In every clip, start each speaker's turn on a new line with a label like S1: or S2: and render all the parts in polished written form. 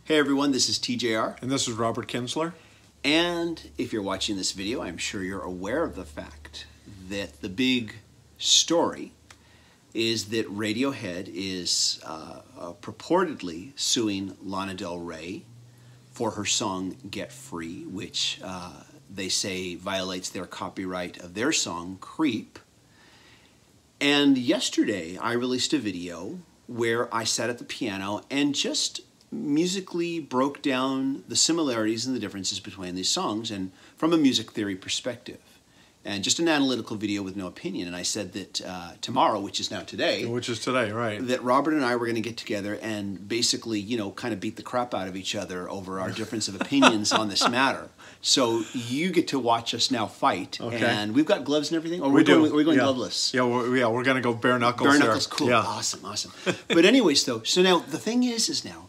S1: Hey everyone, this is TJR.
S2: And this is Robert Kinsler.
S1: And if you're watching this video, I'm sure you're aware of the fact that the big story is that Radiohead is purportedly suing Lana Del Rey for her song Get Free, which they say violates their copyright of their song Creep. And yesterday I released a video where I sat at the piano and just musically broke down the similarities and the differences between these songs and from a music theory perspective. And just an analytical video with no opinion. And I said that tomorrow, which is now today.
S2: Which is today, right.
S1: That Robert and I were going to get together and basically, you know, kind of beat the crap out of each other over our difference of opinions on this matter. So you get to watch us now fight. Okay. And we've got gloves and everything? Or we're going gloveless?
S2: Yeah, we're going to go bare knuckles.
S1: Bare knuckles, cool. Yeah. Awesome, awesome. But anyways, though, so now the thing is now,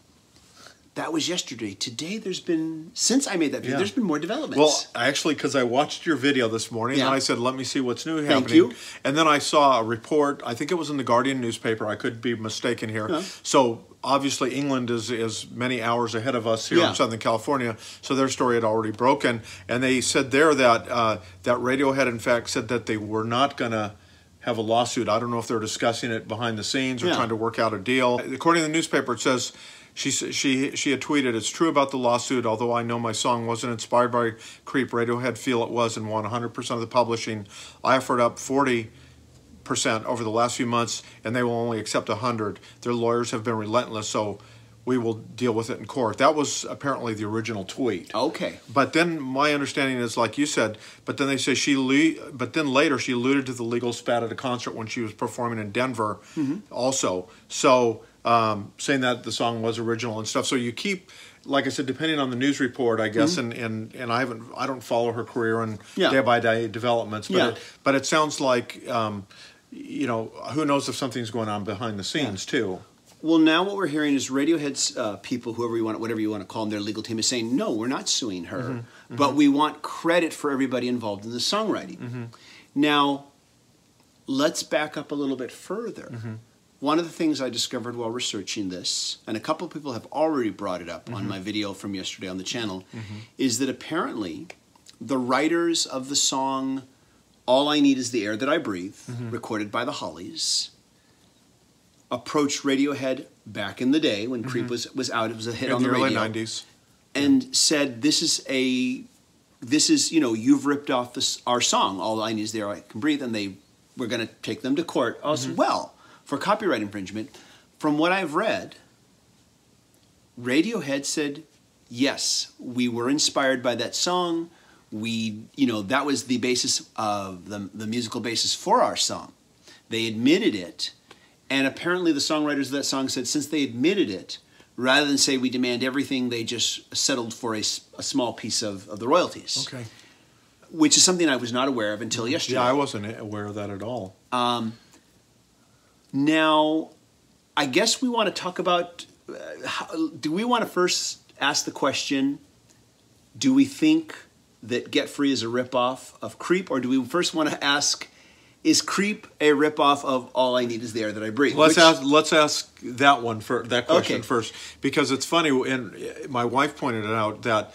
S1: that was yesterday. Today, there's been, since I made that video, there's been more developments.
S2: Well, actually, because I watched your video this morning, and I said, let me see what's new happening.
S1: Thank you.
S2: And then I saw a report, I think it was in the Guardian newspaper, I could be mistaken here. So, obviously, England is many hours ahead of us here in Southern California, so their story had already broken. And they said there that, that Radiohead, in fact, said that they were not going to have a lawsuit. I don't know if they're discussing it behind the scenes or trying to work out a deal. According to the newspaper, it says, she had tweeted, "It's true about the lawsuit, although I know my song wasn't inspired by Creep. Radiohead feel it was and won 100% of the publishing. I offered up 40% over the last few months, and they will only accept 100. Their lawyers have been relentless, so we will deal with it in court." That was apparently the original tweet.
S1: Okay.
S2: But then my understanding is, like you said, but then they say but then later she alluded to the legal spat at a concert when she was performing in Denver also. So saying that the song was original and stuff. So you keep, like I said, depending on the news report, I guess, and I don't follow her career and day by day developments, but it sounds like you know, who knows if something's going on behind the scenes too.
S1: Well, now what we're hearing is Radiohead's people, whatever you want to call them, their legal team is saying, no, we're not suing her, but we want credit for everybody involved in the songwriting. Now, let's back up a little bit further. One of the things I discovered while researching this, and a couple of people have already brought it up on my video from yesterday on the channel, is that apparently the writers of the song All I Need Is the Air That I Breathe, recorded by the Hollies, approached Radiohead back in the day when Creep was out, it was a hit on the radio.
S2: In the early 90s.
S1: And said, this is, you know, you've ripped off our song, All I Need Is the Air I Can Breathe, and they were going to take them to court as well for copyright infringement. From what I've read, Radiohead said, yes, we were inspired by that song. You know, that was the basis of the musical basis for our song. They admitted it. And apparently the songwriters of that song said since they admitted it, rather than say we demand everything, they just settled for a small piece of the royalties. Okay. Which is something I was not aware of until yesterday.
S2: Yeah, I wasn't aware of that at all.
S1: Now, I guess we want to talk about, do we want to first ask the question, do we think that Get Free is a ripoff of Creep, or do we first want to ask, is Creep a ripoff of All I Need Is the Air That I Breathe?
S2: Let's ask that one for that question first, because it's funny. And my wife pointed it out that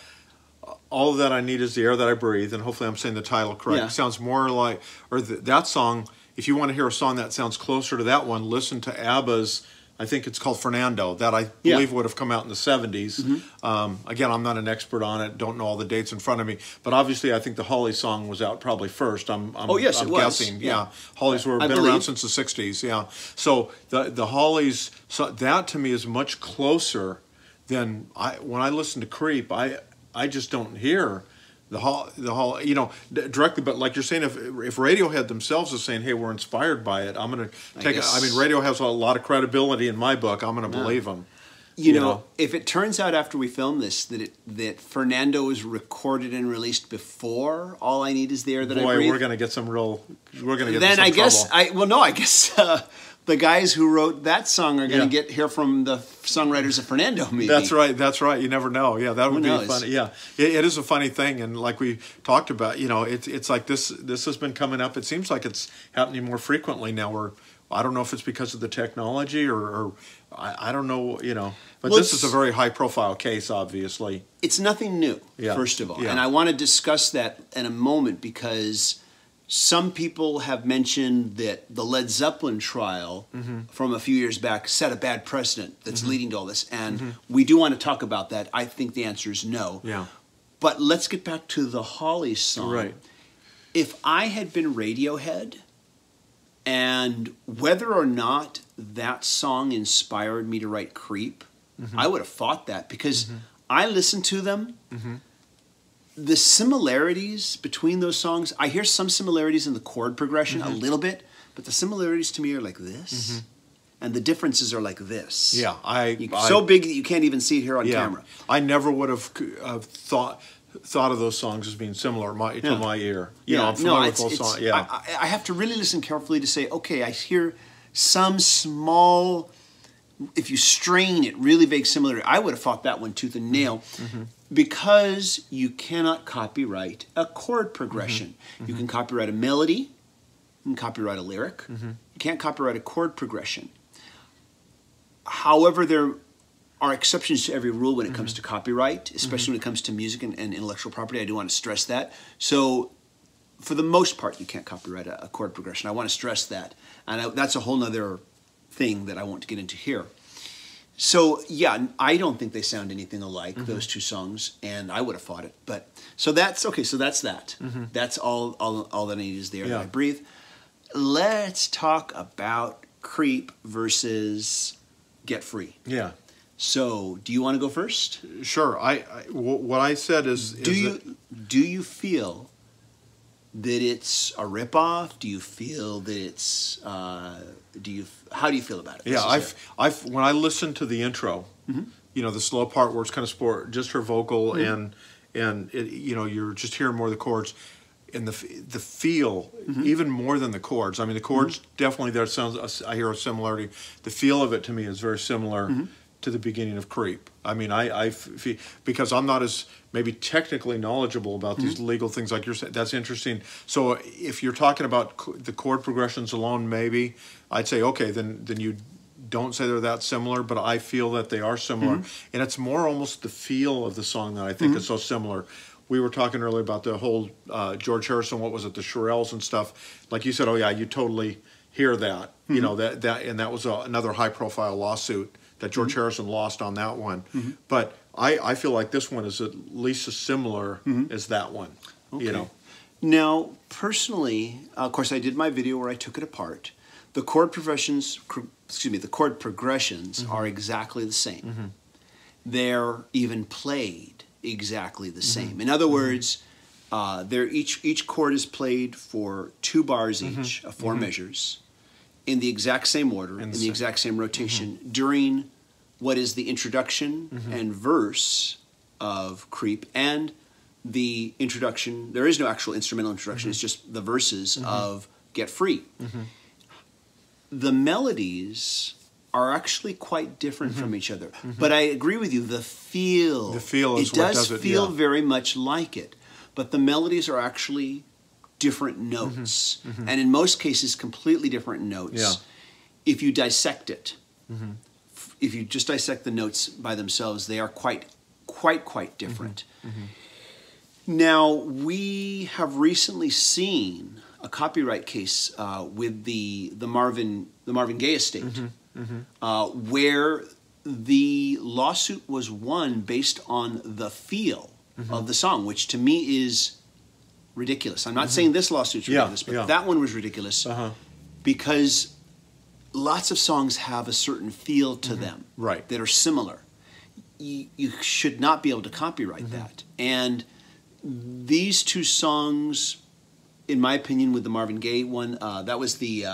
S2: All That I Need Is the Air That I Breathe, and hopefully I'm saying the title correct. Sounds more like, or that song. If you want to hear a song that sounds closer to that one, listen to ABBA's. I think it's called Fernando, that I believe would have come out in the 70s. Again, I'm not an expert on it, don't know all the dates in front of me, but obviously I think the Hollies song was out probably first. I'm guessing. Yeah. Hollies been around since the 60s, So the Hollies, so that to me is much closer than, when I listen to Creep, I just don't hear the whole, you know, directly, but like you're saying, if Radiohead themselves is saying, hey, we're inspired by it, I'm going to take it. I mean, Radio has a lot of credibility in my book. I'm going to believe them.
S1: You know, if it turns out after we film this that Fernando was recorded and released before All I Need Is the Air That I Breathe,
S2: we're going to get some real, we're going to get
S1: then
S2: some
S1: I guess,
S2: trouble.
S1: I guess the guys who wrote that song are going to hear from the songwriters of Fernando, maybe.
S2: That's right. That's right. You never know. Yeah, that would be funny. Yeah, it is a funny thing, and like we talked about, you know, it's like this has been coming up. It seems like it's happening more frequently now. I don't know if it's because of the technology or I don't know, you know. But
S1: Well,
S2: this is a very high-profile case, obviously.
S1: It's nothing new, first of all. And I want to discuss that in a moment because some people have mentioned that the Led Zeppelin trial from a few years back set a bad precedent that's leading to all this. And we do want to talk about that. I think the answer is no.
S2: Yeah.
S1: But let's get back to the Hollies song.
S2: Right.
S1: If I had been Radiohead, and whether or not that song inspired me to write Creep, I would have fought that because I listened to them. The similarities between those songs, I hear some similarities in the chord progression a little bit, but the similarities to me are like this, and the differences are like this.
S2: Yeah,
S1: so big that you can't even see it here on camera.
S2: I never would have thought of those songs as being similar to my ear. You know, I'm familiar with those songs. Yeah,
S1: I have to really listen carefully to say, okay, I hear some small, if you strain it, really vague similarity. I would have fought that one tooth and nail because you cannot copyright a chord progression. You can copyright a melody, you can copyright a lyric. You can't copyright a chord progression. However, there are exceptions to every rule when it comes to copyright, especially when it comes to music and intellectual property. I do want to stress that. So for the most part, you can't copyright a chord progression. I want to stress that. And that's a whole nother thing that I won't get into here. So yeah, I don't think they sound anything alike, those two songs, and I would have fought it. But so that's okay. So that's that. That's all that I need is the air that I breathe. Let's talk about Creep versus Get Free.
S2: Yeah.
S1: So, do you want to go first?
S2: Sure. What I said is...
S1: Do you feel that it's a ripoff? Do you feel that it's... how do you feel about it?
S2: Yeah, when I listened to the intro, you know, the slow part where it's kind of just her vocal and it, you know, you're just hearing more of the chords and the feel, even more than the chords. I mean, the chords definitely there sounds. I hear a similarity. The feel of it to me is very similar to the beginning of Creep. I mean, I feel, because I'm not as maybe technically knowledgeable about these legal things like you're saying. That's interesting. So if you're talking about the chord progressions alone, maybe I'd say okay, then you don't say they're that similar, but I feel that they are similar, and it's more almost the feel of the song that I think is so similar. We were talking earlier about the whole George Harrison, what was it, the Shirelles and stuff. Like you said, oh yeah, you totally hear that. You know and that was another high-profile lawsuit that George Harrison lost on that one. But I feel like this one is at least as similar as that one. Okay. You know.
S1: Now, personally, of course, I did my video where I took it apart. The chord progressions, are exactly the same. They're even played exactly the same. In other words, each chord is played for 2 bars each, of 4 measures, in the exact same order, in the exact same rotation, during what is the introduction and verse of Creep, and the introduction. There is no actual instrumental introduction, it's just the verses of Get Free. The melodies are actually quite different from each other. But I agree with you, the feel
S2: is what does it.
S1: It does feel very much like it. But the melodies are actually different notes. And in most cases, completely different notes. If you dissect it, if you just dissect the notes by themselves, they are quite different. Now, we have recently seen a copyright case with the Marvin Gaye estate, where the lawsuit was won based on the feel of the song, which to me is ridiculous. I'm not saying this lawsuit's ridiculous, but that one was ridiculous because lots of songs have a certain feel to them that are similar. You should not be able to copyright that. And these 2 songs, in my opinion, with the Marvin Gaye one, that was the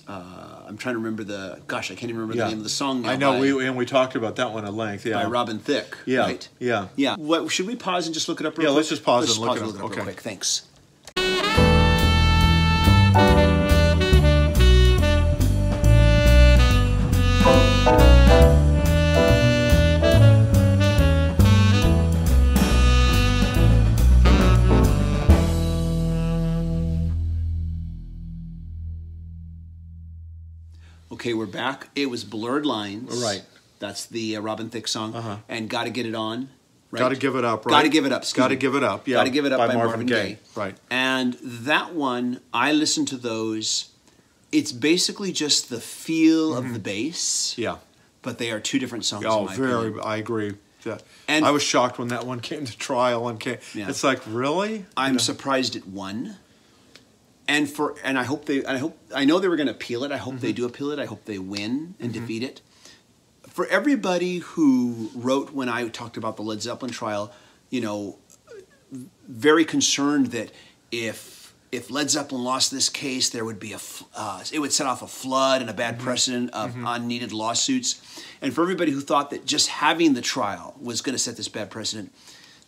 S1: I'm trying to remember I can't even remember the name of the song now.
S2: I know, we talked about that one at length.
S1: By Robin Thicke, right?
S2: Yeah.
S1: What, should we pause and just look it up real quick?
S2: Let's just pause and look it up
S1: real quick. Thanks. were back. It was Blurred Lines.
S2: Right.
S1: That's the Robin Thicke song. And Gotta Get It On. Right?
S2: Gotta Give It Up, right?
S1: Gotta Give It Up.
S2: Gotta Give It Up, yeah.
S1: Gotta Give It Up by Marvin
S2: Gaye.
S1: Gaye.
S2: Right.
S1: And that one, I listened to those. It's basically just the feel of the bass.
S2: Yeah.
S1: But they are two different songs.
S2: Oh,
S1: in my opinion.
S2: I agree. Yeah.
S1: And
S2: I was shocked when that one came to trial and came.
S1: Yeah.
S2: It's like, really?
S1: I'm surprised it won. And I know they were going to appeal it. I hope they do appeal it. I hope they win and defeat it. For everybody who wrote when I talked about the Led Zeppelin trial, you know, very concerned that if Led Zeppelin lost this case, there would be it would set off a flood and a bad precedent of unneeded lawsuits. And for everybody who thought that just having the trial was going to set this bad precedent,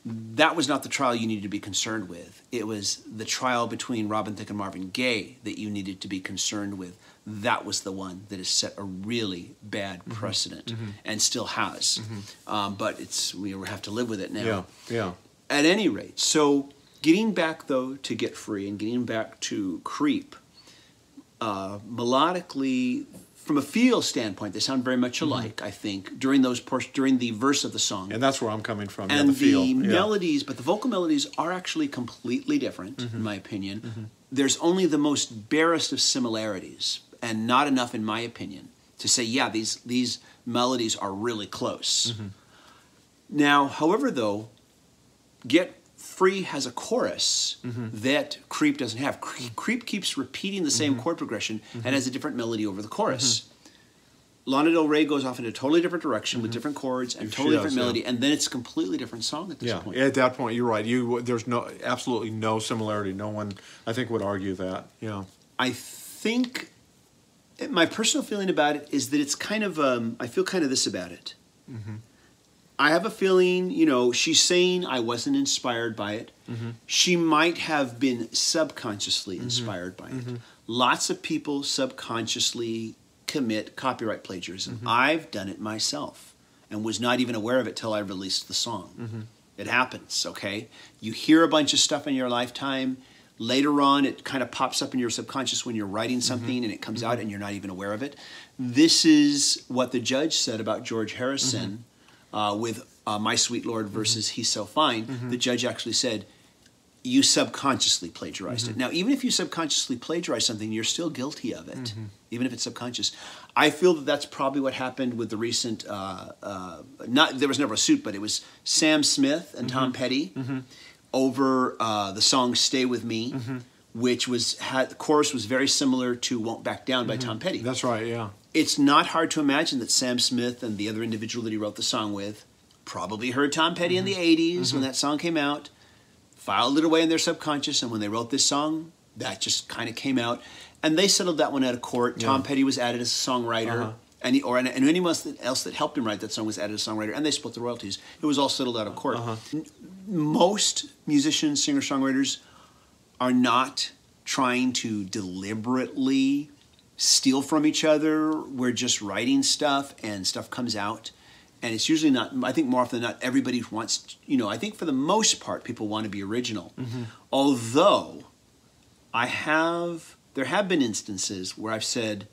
S1: that was not the trial you needed to be concerned with. It was the trial between Robin Thicke and Marvin Gaye that you needed to be concerned with. That was the one that has set a really bad precedent and still has. But we have to live with it now.
S2: Yeah, yeah.
S1: At any rate, so getting back, though, to Get Free and getting back to Creep, melodically, from a feel standpoint, they sound very much alike, I think, during the verse of the song.
S2: And that's where I'm coming from.
S1: And
S2: the feel.
S1: melodies, but the vocal melodies are actually completely different, in my opinion. There's only the most barest of similarities, and not enough, in my opinion, to say, yeah, these melodies are really close. Now, however, though, Get Free has a chorus that Creep doesn't have. Creep keeps repeating the same chord progression and has a different melody over the chorus. Lana Del Rey goes off in a totally different direction with different chords and totally different melody, and then it's a completely different song at this point.
S2: Yeah, at that point, you're right. There's absolutely no similarity. No one, I think, would argue that. Yeah.
S1: I think my personal feeling about it is that it's kind of, I feel kind of this about it. I have a feeling, you know, she's saying I wasn't inspired by it. She might have been subconsciously inspired by it. Lots of people subconsciously commit copyright plagiarism. I've done it myself and was not even aware of it till I released the song. It happens, okay? You hear a bunch of stuff in your lifetime. Later on, it kind of pops up in your subconscious when you're writing something and it comes out and you're not even aware of it. This is what the judge said about George Harrison with My Sweet Lord versus He's So Fine. The judge actually said, you subconsciously plagiarized it. Now, even if you subconsciously plagiarize something, you're still guilty of it, even if it's subconscious. I feel that that's probably what happened with the recent, there was never a suit, but it was Sam Smith and Tom Petty over the song Stay With Me, which the chorus was very similar to Won't Back Down by Tom Petty.
S2: That's right, yeah.
S1: It's not hard to imagine that Sam Smith and the other individual that he wrote the song with probably heard Tom Petty in the 80s when that song came out, filed it away in their subconscious, and when they wrote this song, that just kind of came out. And they settled that one out of court. Yeah. Tom Petty was added as a songwriter, and anyone else that helped him write that song was added as a songwriter, and they split the royalties. It was all settled out of court. Most musicians, singer-songwriters, are not trying to deliberately steal from each other. We're just writing stuff, and stuff comes out. And it's usually not, I think more often than not, everybody wants, I think for the most part, people want to be original. Although, there have been instances where I've said,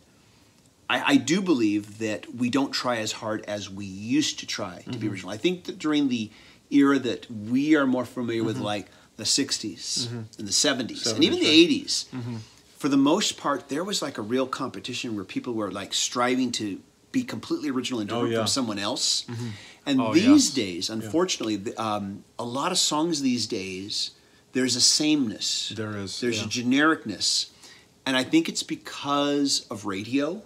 S1: I do believe that we don't try as hard as we used to try to be original. I think that during the era that we are more familiar with, like the 60s and the 70s, and even the 80s, for the most part, there was like a real competition where people were like striving to be completely original and different from someone else. And these days, unfortunately, a lot of songs these days, there's a sameness.
S2: There is.
S1: There's a genericness. And I think it's because of radio.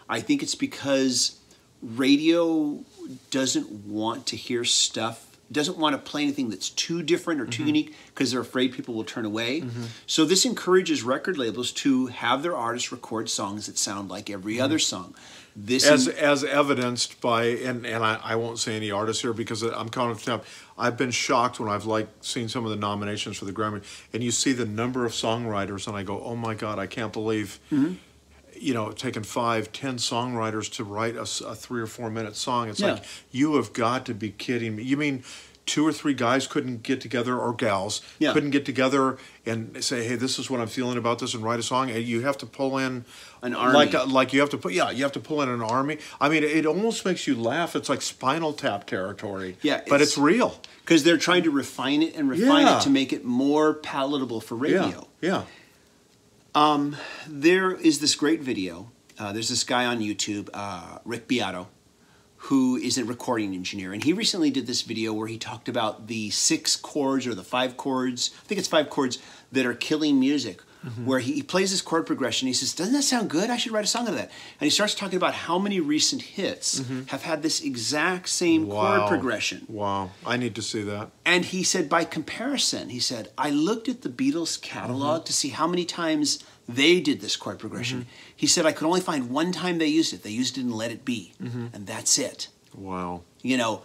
S1: I think it's because radio doesn't want to hear stuff, doesn't want to play anything that's too different or too unique because they're afraid people will turn away. So this encourages record labels to have their artists record songs that sound like every other song.
S2: As evidenced by, and I won't say any artists here because I'm kind of, I've been shocked when I've seen some of the nominations for the Grammy, and you see the number of songwriters, and I go, oh my God, I can't believe, taking 5, 10 songwriters to write a 3 or 4 minute song. It's like, you have got to be kidding me. You mean 2 or 3 guys couldn't get together, or gals couldn't get together and say, "Hey, this is what I'm feeling about this," and write a song. And you have to pull in
S1: an army,
S2: like you have to pull in an army. I mean, it almost makes you laugh. It's like Spinal Tap territory.
S1: Yeah,
S2: but it's real
S1: because they're trying to refine it it to make it more palatable for radio.
S2: Yeah.
S1: There is this great video. There's this guy on YouTube, Rick Beato, who is a recording engineer. And he recently did this video where he talked about the 6 chords or the 5 chords, I think it's 5 chords, that are killing music. Where he plays this chord progression. He says, doesn't that sound good? I should write a song out of that. And he starts talking about how many recent hits have had this exact same chord progression.
S2: Wow. I need to see that.
S1: And he said, by comparison, he said, I looked at the Beatles catalog to see how many times they did this chord progression. He said, I could only find one time they used it. They used it in Let It Be. And that's it.
S2: Wow.
S1: You know,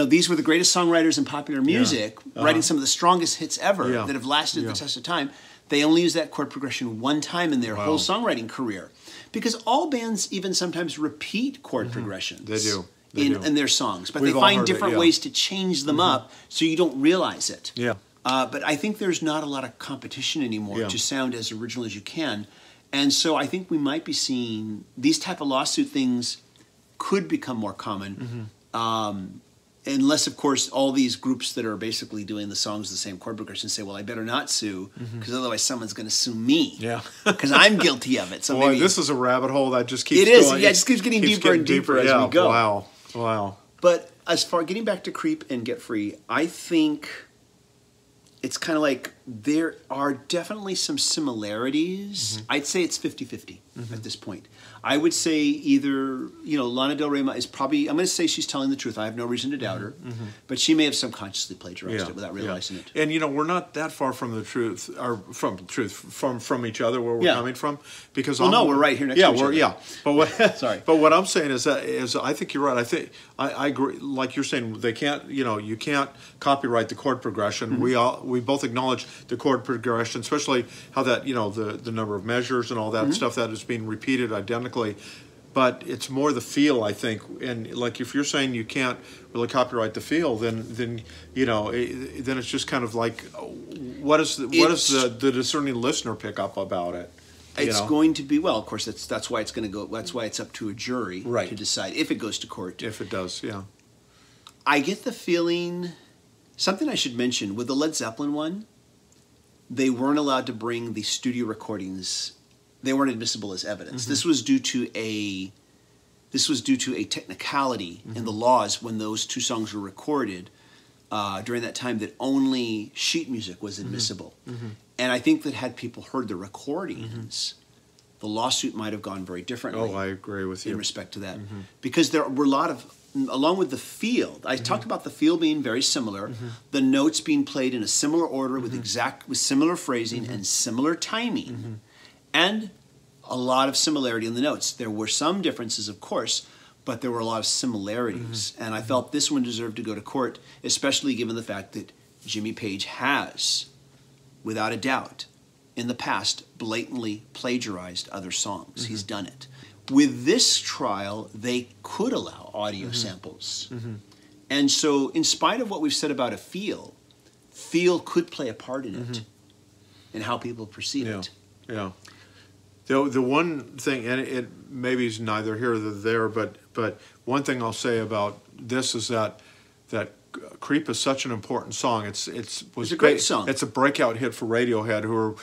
S1: these were the greatest songwriters in popular music, writing some of the strongest hits ever that have lasted the test of time. They only use that chord progression one time in their whole songwriting career. Because all bands even sometimes repeat chord progressions.
S2: They do.
S1: In their songs. But they find different ways to change them up so you don't realize it.
S2: Yeah.
S1: But I think there's not a lot of competition anymore to sound as original as you can. And so I think we might be seeing these type of lawsuit things could become more common. Unless, of course, all these groups that are basically doing the songs the same chord progression say, well, I better not sue, because otherwise someone's going to sue me. Yeah. Because I'm guilty of it. So
S2: boy,
S1: maybe
S2: this is a rabbit hole that just keeps
S1: going. It is.
S2: Going.
S1: Yeah, it just keeps getting deeper and deeper as we go.
S2: Wow.
S1: But as far getting back to Creep and Get Free, I think it's kind of like there are definitely some similarities. I'd say it's 50-50 at this point. I would say either, Lana Del Rey is probably, I'm going to say she's telling the truth. I have no reason to doubt her. But she may have subconsciously plagiarized it without realizing it.
S2: And, we're not that far from the truth, or from each other where we're coming from. Because
S1: no, we're right here next to each other.
S2: Yeah. But what, sorry. But what I'm saying is I think you're right. I agree. Like you're saying, they can't, you can't copyright the chord progression. We both acknowledge the chord progression, especially how that, the number of measures and all that stuff that is being repeated identically. But it's more the feel, I think. And like if you're saying you can't really copyright the feel, then it's just kind of like, what does the discerning listener pick up about it?
S1: It's going to be, well, of course, that's why it's going to go. That's why it's up to a jury to decide if it goes to court.
S2: If it does, yeah.
S1: I get the feeling, something I should mention with the Led Zeppelin one, they weren't allowed to bring the studio recordings. They weren't admissible as evidence. This was due to a technicality in the laws when those 2 songs were recorded during that time, that only sheet music was admissible. And I think that had people heard the recordings, the lawsuit might have gone very differently.
S2: Oh, I agree with you.
S1: In respect to that. Because there were a lot of, along with the feel, I talked about the feel being very similar, the notes being played in a similar order with similar phrasing and similar timing. And a lot of similarity in the notes. There were some differences, of course, but there were a lot of similarities. And I felt this one deserved to go to court, especially given the fact that Jimmy Page has, without a doubt, in the past, blatantly plagiarized other songs. He's done it. With this trial, they could allow audio samples. And so, in spite of what we've said about a feel could play a part in it, in how people perceive it.
S2: Yeah. The one thing, and it maybe is neither here nor there, but one thing I'll say about this is that "Creep" is such an important song. It's a
S1: great song.
S2: It's a breakout hit for Radiohead, who are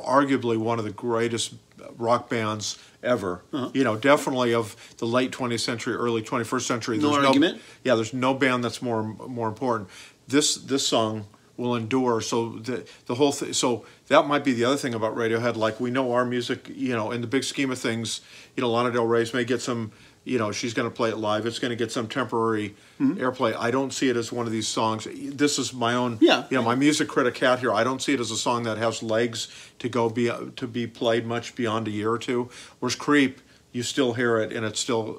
S2: arguably one of the greatest rock bands ever. Definitely of the late 20th century, early 21st century.
S1: No argument.
S2: There's no band that's more important. This song will endure. So the whole thing. So that might be the other thing about Radiohead. Like, we know our music, in the big scheme of things, Lana Del Rey may get some, she's going to play it live. It's going to get some temporary airplay. I don't see it as one of these songs. This is my own, my music critic hat here. I don't see it as a song that has legs to be played much beyond a year or two. Whereas Creep, you still hear it, and it's still,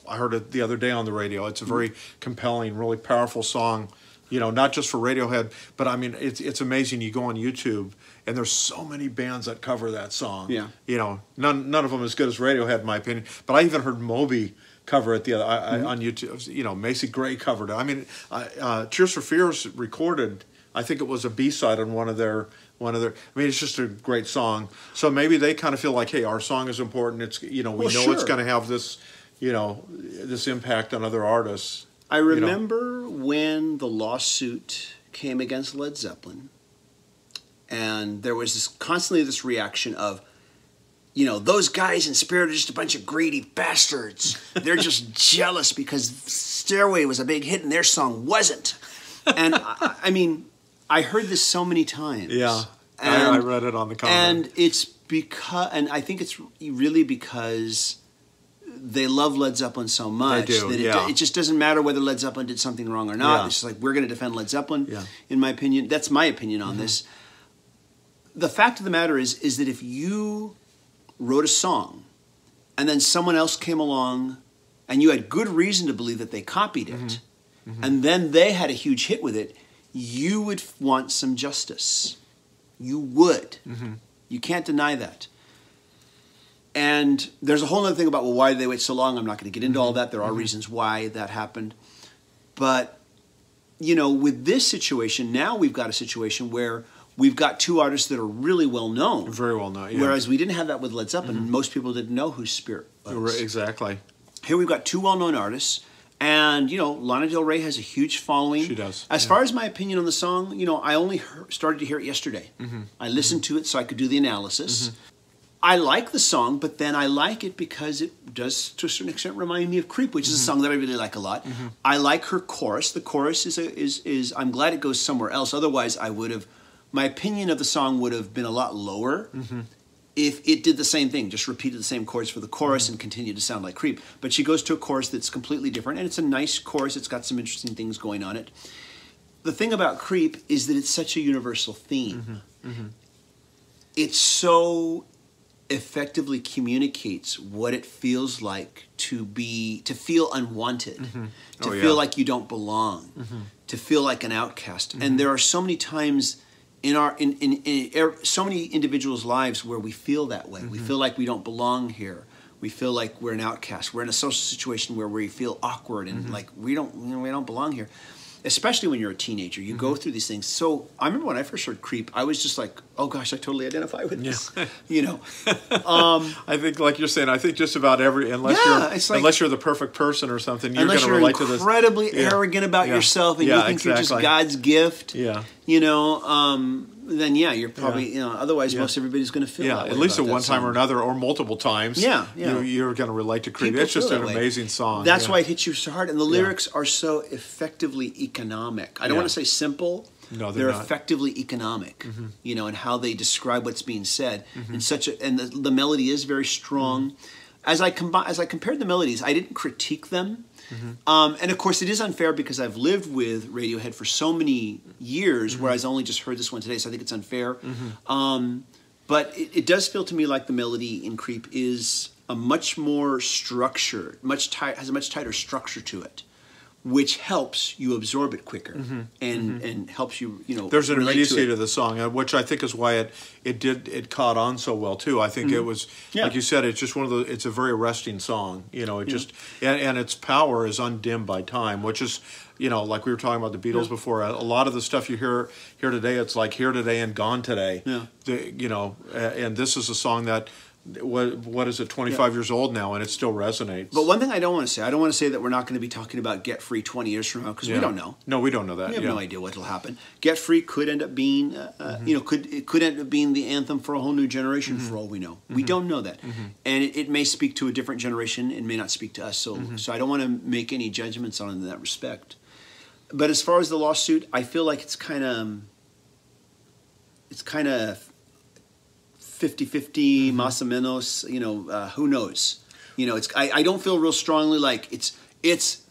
S2: I heard it the other day on the radio. It's a very compelling, really powerful song. Not just for Radiohead, but I mean, it's amazing. You go on YouTube, and there's so many bands that cover that song. Yeah. None of them as good as Radiohead, in my opinion. But I even heard Moby cover it on YouTube. You know, Macy Gray covered it. I mean, Tears for Fears recorded. I think it was a B-side on one of their. I mean, it's just a great song. So maybe they kind of feel like, hey, our song is important. It's we know it's going to have this, this impact on other artists.
S1: I remember when the lawsuit came against Led Zeppelin, and there was constantly this reaction of, those guys in Spirit are just a bunch of greedy bastards. They're just jealous because Stairway was a big hit and their song wasn't. And I mean, I heard this so many times.
S2: Yeah, I read it on the comment.
S1: And it's and I think it's really because they love Led Zeppelin so much that it just doesn't matter whether Led Zeppelin did something wrong or not. It's just like, we're going to defend Led Zeppelin, in my opinion. That's my opinion on this. The fact of the matter is that if you wrote a song and then someone else came along and you had good reason to believe that they copied it, and then they had a huge hit with it, you would want some justice. You would. You can't deny that. And there's a whole other thing about, well, why did they wait so long? I'm not going to get into all that. There are reasons why that happened. But, with this situation, now we've got a situation where we've got two artists that are really well known.
S2: Very well known, yeah.
S1: Whereas we didn't have that with Led Zeppelin. Most people didn't know who Spirit was.
S2: Exactly.
S1: Here we've got two well-known artists. And, Lana Del Rey has a huge following.
S2: She does.
S1: As far as my opinion on the song, I only started to hear it yesterday. I listened to it so I could do the analysis. I like the song, but then I like it because it does, to a certain extent, remind me of Creep, which is a song that I really like a lot. I like her chorus. The chorus is I'm glad it goes somewhere else. Otherwise, my opinion of the song would have been a lot lower if it did the same thing, just repeated the same chords for the chorus and continued to sound like Creep. But she goes to a chorus that's completely different, and it's a nice chorus. It's got some interesting things going on it. The thing about Creep is that it's such a universal theme. It so effectively communicates what it feels like to feel unwanted, to feel like you don't belong, to feel like an outcast. And there are so many times in so many individuals' lives where we feel that way. We feel like we don't belong here. We feel like we're an outcast. We're in a social situation where we feel awkward and like we don't belong here. Especially when you're a teenager, you go through these things. So I remember when I first heard Creep, I was just like, oh gosh, I totally identify with this.
S2: I think, like you're saying, I think just about unless you're the perfect person or something, you're going to relate to this.
S1: Unless you're incredibly arrogant about yourself and you think you're just God's gift. Then you're probably otherwise most everybody's going to feel that way
S2: at least at
S1: about
S2: one
S1: that
S2: time
S1: song.
S2: or another, or multiple times. You're going to relate to Creep. It's just an amazing song.
S1: That's why it hits you so hard, and the lyrics are so effectively economic. I don't want to say simple.
S2: No,
S1: they're
S2: not.
S1: Effectively economic. And how they describe what's being said. And the melody is very strong. As I compared the melodies, I didn't critique them. And of course, it is unfair because I've lived with Radiohead for so many years, whereas I only just heard this one today, so I think it's unfair. But it does feel to me like the melody in Creep is a much more structured, has a much tighter structure to it, which helps you absorb it quicker and helps you,
S2: There's an
S1: relate
S2: immediacy to the song, which I think is why it caught on so well too. I think it was, like you said, it's just it's a very arresting song. It just and its power is undimmed by time, which is, like we were talking about the Beatles before. A lot of the stuff you hear today, it's like here today and gone today. And this is a song that. What is it, 25 years old now, and it still resonates.
S1: But one thing I don't want to say that we're not going to be talking about Get Free 20 years from now, because we don't know.
S2: No, we don't know that.
S1: We have no idea what will happen. Get Free could end up being, could end up being the anthem for a whole new generation for all we know. We don't know that. And it may speak to a different generation and may not speak to us. So I don't want to make any judgments on it in that respect. But as far as the lawsuit, I feel like it's kind of 50-50, más o menos, who knows? I don't feel real strongly like it's if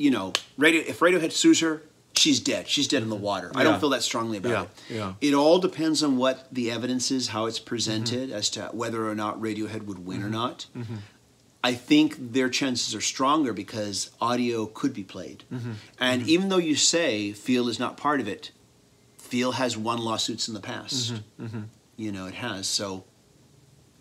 S1: Radiohead sues her, she's dead. She's dead in the water. I don't feel that strongly about it. It all depends on what the evidence is, how it's presented, as to whether or not Radiohead would win or not. I think their chances are stronger because audio could be played. And even though you say Feel is not part of it, Feel has won lawsuits in the past. It has. So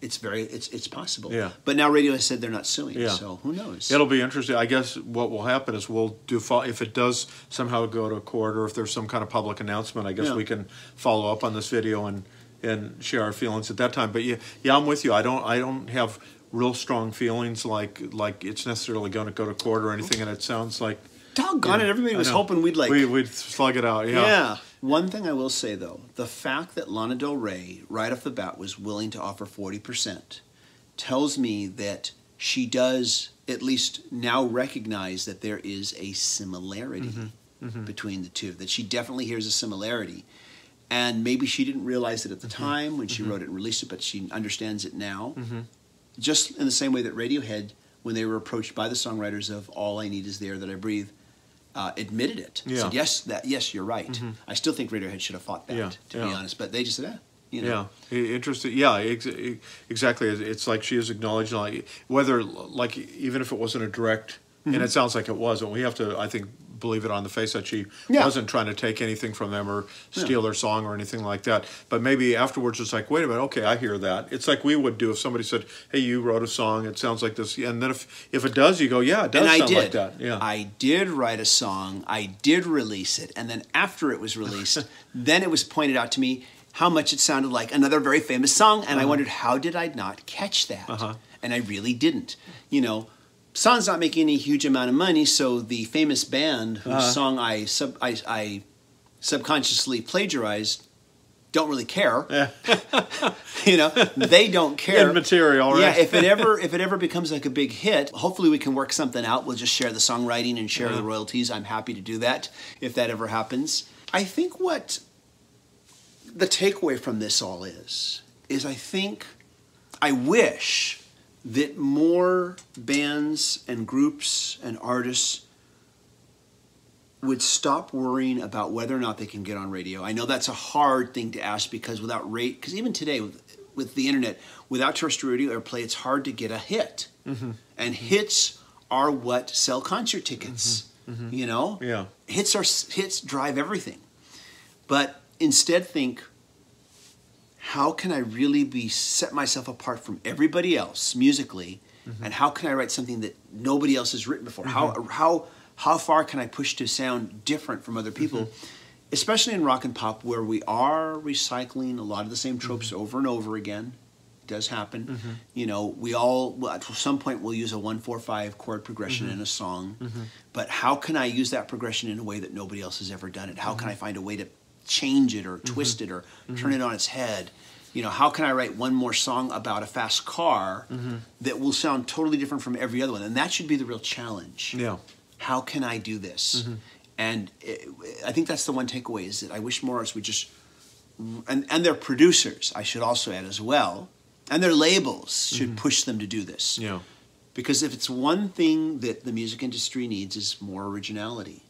S1: it's possible.
S2: Yeah.
S1: But now radio has said they're not suing,
S2: Yeah.
S1: so who knows?
S2: It'll be interesting. I guess what will happen is we'll do, if it does somehow go to court, or if there's some kind of public announcement, I guess
S1: Yeah.
S2: we can follow up on this video and share our feelings at that time. But yeah, I'm with you. I don't have real strong feelings like it's necessarily going to go to court or anything, and it sounds like,
S1: doggone it, everybody was hoping we'd
S2: we'd slug it out.
S1: Yeah. One thing I will say, though, the fact that Lana Del Rey, right off the bat, was willing to offer 40% tells me that she does at least now recognize that there is a similarity between the two, that she definitely hears a similarity. And maybe she didn't realize it at the time when she wrote it and released it, but she understands it now. Just in the same way that Radiohead, when they were approached by the songwriters of All I Need Is the Air That I Breathe, admitted it.
S2: Yeah.
S1: Said, yes, you're right. I still think Radiohead should have fought that, to be honest. But they just said, you know.
S2: Yeah, interesting. Yeah, exactly. It's like she is acknowledging, like, whether, like, even if it wasn't a direct, and it sounds like it wasn't, we have to, I think, believe it on the face that she wasn't trying to take anything from them or steal their song or anything like that. But maybe afterwards it's like, wait a minute, okay, I hear that. It's like we would do if somebody said, hey, you wrote a song, it sounds like this. And then if it does, you go, yeah, it does sound like that. Yeah.
S1: I did write a song, I did release it, and then after it was released, then it was pointed out to me how much it sounded like another very famous song, and I wondered, how did I not catch that? And I really didn't. You know, song's not making any huge amount of money, so the famous band whose song I subconsciously plagiarized don't really care. You know, they don't care.
S2: Immaterial, right?
S1: Yeah, if it ever becomes like a big hit, hopefully we can work something out. We'll just share the songwriting and share the royalties. I'm happy to do that if that ever happens. I think what the takeaway from this all is I wish that more bands and groups and artists would stop worrying about whether or not they can get on radio. I know that's a hard thing to ask because because even today with the internet, without terrestrial radio airplay, it's hard to get a hit. And hits are what sell concert tickets. You know, hits drive everything. But instead, think, how can I really set myself apart from everybody else musically, and how can I write something that nobody else has written before? How far can I push to sound different from other people, especially in rock and pop, where we are recycling a lot of the same tropes over and over again? It does happen. You know, we all, at some point, we'll use a 1-4-5 chord progression in a song, but how can I use that progression in a way that nobody else has ever done it? How can I find a way to change it or twist it or turn it on its head? You know, how can I write one more song about a fast car that will sound totally different from every other one? And that should be the real challenge.
S2: Yeah.
S1: How can I do this? And I think that's the one takeaway, is that I wish more artists would just, and their producers, I should also add as well, and their labels should push them to do this.
S2: Yeah.
S1: Because if it's one thing that the music industry needs, is more originality.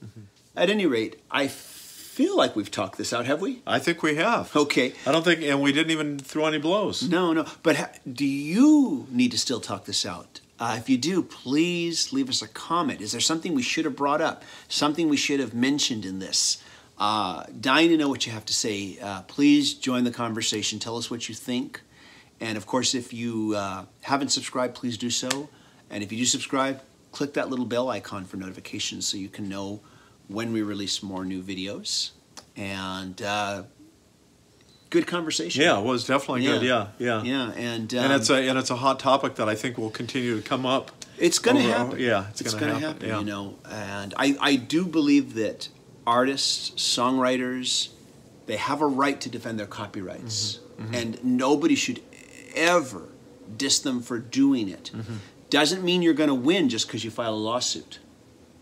S1: At any rate, I feel like we've talked this out, have we?
S2: I think we have.
S1: Okay.
S2: I don't think, and we didn't even throw any blows.
S1: No. But do you need to still talk this out? If you do, please leave us a comment. Is there something we should have brought up? Something we should have mentioned in this? Dying to know what you have to say. Please join the conversation. Tell us what you think. And of course, if you haven't subscribed, please do so. And if you do subscribe, click that little bell icon for notifications so you can know when we release more new videos. And good conversation.
S2: Yeah, it was definitely good. Yeah.
S1: And
S2: it's a hot topic that I think will continue to come up.
S1: It's going to happen.
S2: Yeah, it's going to
S1: happen.
S2: Yeah.
S1: You know, and I do believe that artists, songwriters, they have a right to defend their copyrights, and nobody should ever diss them for doing it. Doesn't mean you're going to win just because you file a lawsuit.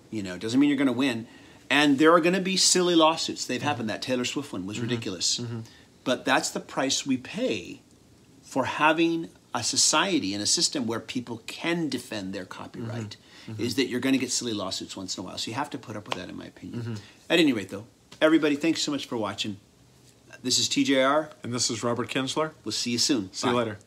S1: You know, doesn't mean you're going to win. And there are going to be silly lawsuits. They've happened. That Taylor Swift one was ridiculous. But that's the price we pay for having a society and a system where people can defend their copyright, is that you're going to get silly lawsuits once in a while. So you have to put up with that, in my opinion. At any rate, though, everybody, thanks so much for watching. This is TJR.
S2: And this is Robert Kinsler.
S1: We'll see you soon.
S2: See you later.